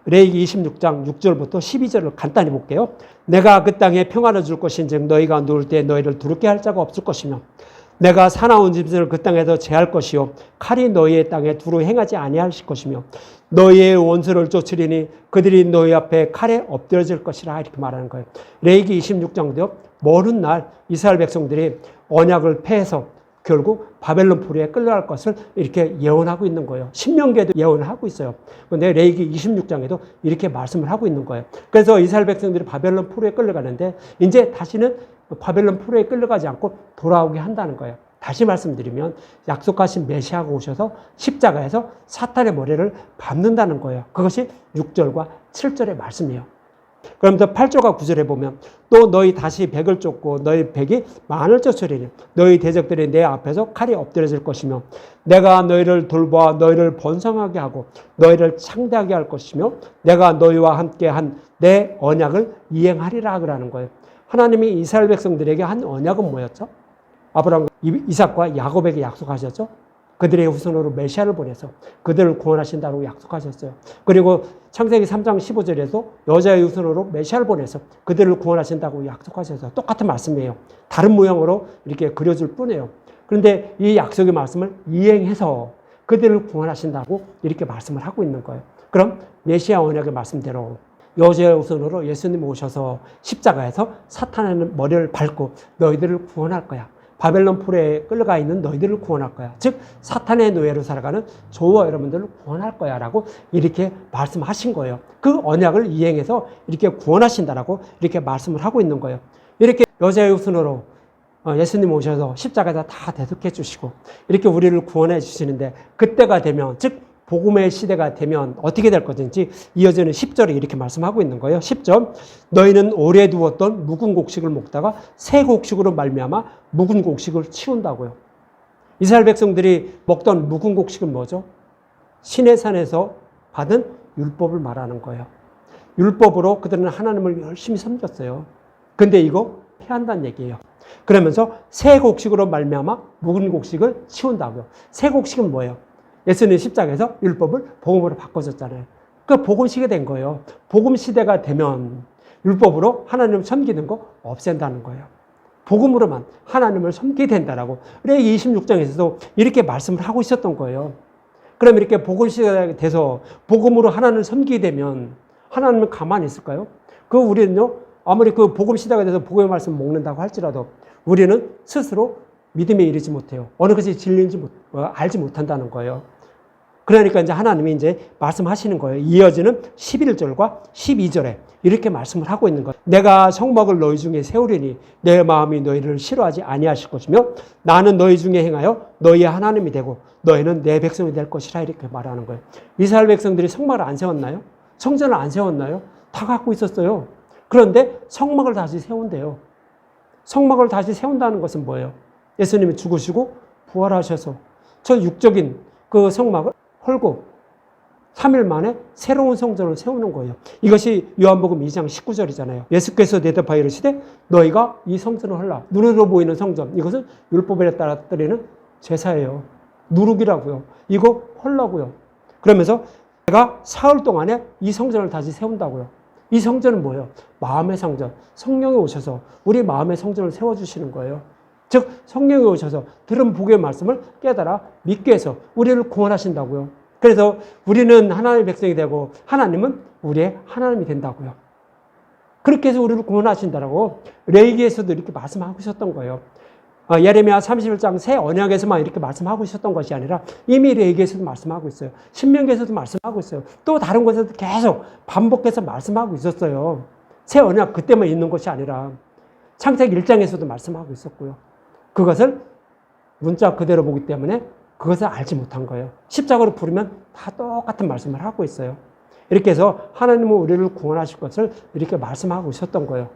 레위기 26장 6절부터 12절을 간단히 볼게요. 내가 그 땅에 평안을 줄 것인즉 너희가 누울 때 너희를 두렵게 할 자가 없을 것이며 내가 사나운 짐승을 그 땅에서 제할 것이요 칼이 너희의 땅에 두루 행하지 아니할 것이며 너희의 원수를 쫓으리니 그들이 너희 앞에 칼에 엎드려질 것이라 이렇게 말하는 거예요. 레위기 26장도요. 먼 날 이스라엘 백성들이 언약을 폐해서 결국 바벨론 포로에 끌려갈 것을 이렇게 예언하고 있는 거예요. 신명기에도 예언을 하고 있어요. 그런데 레위기 26장에도 이렇게 말씀을 하고 있는 거예요. 그래서 이스라엘 백성들이 바벨론 포로에 끌려가는데 이제 다시는 바벨론 포로에 끌려가지 않고 돌아오게 한다는 거예요. 다시 말씀드리면 약속하신 메시아가 오셔서 십자가에서 사탄의 머리를 밟는다는 거예요. 그것이 6절과 7절의 말씀이에요. 그럼 또 8절과 9절에 보면 또 너희 다시 백을 쫓고 너희 백이 만을 쫓으리니 너희 대적들이 내 앞에서 칼이 엎드려질 것이며 내가 너희를 돌보아 너희를 번성하게 하고 너희를 창대하게 할 것이며 내가 너희와 함께 한 내 언약을 이행하리라 그러는 거예요. 하나님이 이스라엘 백성들에게 한 언약은 뭐였죠? 아브라함, 이삭과 야곱에게 약속하셨죠? 그들의 후손으로 메시아를 보내서 그들을 구원하신다고 약속하셨어요. 그리고 창세기 3장 15절에서 여자의 후손으로 메시아를 보내서 그들을 구원하신다고 약속하셨어요. 똑같은 말씀이에요. 다른 모양으로 이렇게 그려줄 뿐이에요. 그런데 이 약속의 말씀을 이행해서 그들을 구원하신다고 이렇게 말씀을 하고 있는 거예요. 그럼 메시아 언약의 말씀대로 여자의 후손으로 예수님 오셔서 십자가에서 사탄의 머리를 밟고 너희들을 구원할 거야. 바벨론 포로에 끌려가 있는 너희들을 구원할 거야. 즉 사탄의 노예로 살아가는 저와 여러분들을 구원할 거야 라고 이렇게 말씀하신 거예요. 그 언약을 이행해서 이렇게 구원하신다라고 이렇게 말씀을 하고 있는 거예요. 이렇게 여자의 후손으로 예수님 오셔서 십자가에다 다 대속해 주시고 이렇게 우리를 구원해 주시는데 그때가 되면 즉 복음의 시대가 되면 어떻게 될 것인지 이어지는 10절에 이렇게 말씀하고 있는 거예요. 10절 너희는 오래 두었던 묵은 곡식을 먹다가 새 곡식으로 말미암아 묵은 곡식을 치운다고요. 이스라엘 백성들이 먹던 묵은 곡식은 뭐죠? 시내산에서 받은 율법을 말하는 거예요. 율법으로 그들은 하나님을 열심히 섬겼어요. 근데 이거 폐한다는 얘기예요. 그러면서 새 곡식으로 말미암아 묵은 곡식을 치운다고요. 새 곡식은 뭐예요? 예수님 십자가에서 율법을 복음으로 바꿔줬잖아요. 그 복음 시대가 된 거예요. 복음 시대가 되면 율법으로 하나님을 섬기는 거 없앤다는 거예요. 복음으로만 하나님을 섬기게 된다라고 레위기 26장에서도 이렇게 말씀을 하고 있었던 거예요. 그럼 이렇게 복음 시대가 돼서 복음으로 하나님을 섬기게 되면 하나님은 가만히 있을까요? 우리는요 아무리 그 복음 시대가 돼서 복음의 말씀 먹는다고 할지라도 우리는 스스로 믿음에 이르지 못해요. 어느 것이 진리인지 알지 못한다는 거예요. 그러니까 이제 하나님이 이제 말씀하시는 거예요. 이어지는 11절과 12절에 이렇게 말씀을 하고 있는 거예요. 내가 성막을 너희 중에 세우리니 내 마음이 너희를 싫어하지 아니하실 것이며 나는 너희 중에 행하여 너희의 하나님이 되고 너희는 내 백성이 될 것이라 이렇게 말하는 거예요. 이스라엘 백성들이 성막을 안 세웠나요? 성전을 안 세웠나요? 다 갖고 있었어요. 그런데 성막을 다시 세운대요. 성막을 다시 세운다는 것은 뭐예요? 예수님이 죽으시고 부활하셔서 저 육적인 그 성막을 헐고 3일 만에 새로운 성전을 세우는 거예요. 이것이 요한복음 2장 19절이잖아요. 예수께서 대답하여 이르시되 너희가 이 성전을 헐라. 눈으로 보이는 성전. 이것은 율법에 따라 드리는 제사예요. 누룩이라고요. 이거 헐라고요. 그러면서 내가 사흘 동안에 이 성전을 다시 세운다고요. 이 성전은 뭐예요? 마음의 성전. 성령이 오셔서 우리 마음의 성전을 세워주시는 거예요. 즉 성령이 오셔서 들은 복의 말씀을 깨달아 믿게 해서 우리를 구원하신다고요. 그래서 우리는 하나님의 백성이 되고 하나님은 우리의 하나님이 된다고요. 그렇게 해서 우리를 구원하신다라고 레위기에서도 이렇게 말씀하고 있었던 거예요. 예레미야 31장 새 언약에서만 이렇게 말씀하고 있었던 것이 아니라 이미 레위기에서도 말씀하고 있어요. 신명기에서도 말씀하고 있어요. 또 다른 곳에서도 계속 반복해서 말씀하고 있었어요. 새 언약 그때만 있는 것이 아니라 창세기 1장에서도 말씀하고 있었고요. 그것을 문자 그대로 보기 때문에 그것을 알지 못한 거예요. 십자가로 부르면 다 똑같은 말씀을 하고 있어요. 이렇게 해서 하나님은 우리를 구원하실 것을 이렇게 말씀하고 있었던 거예요.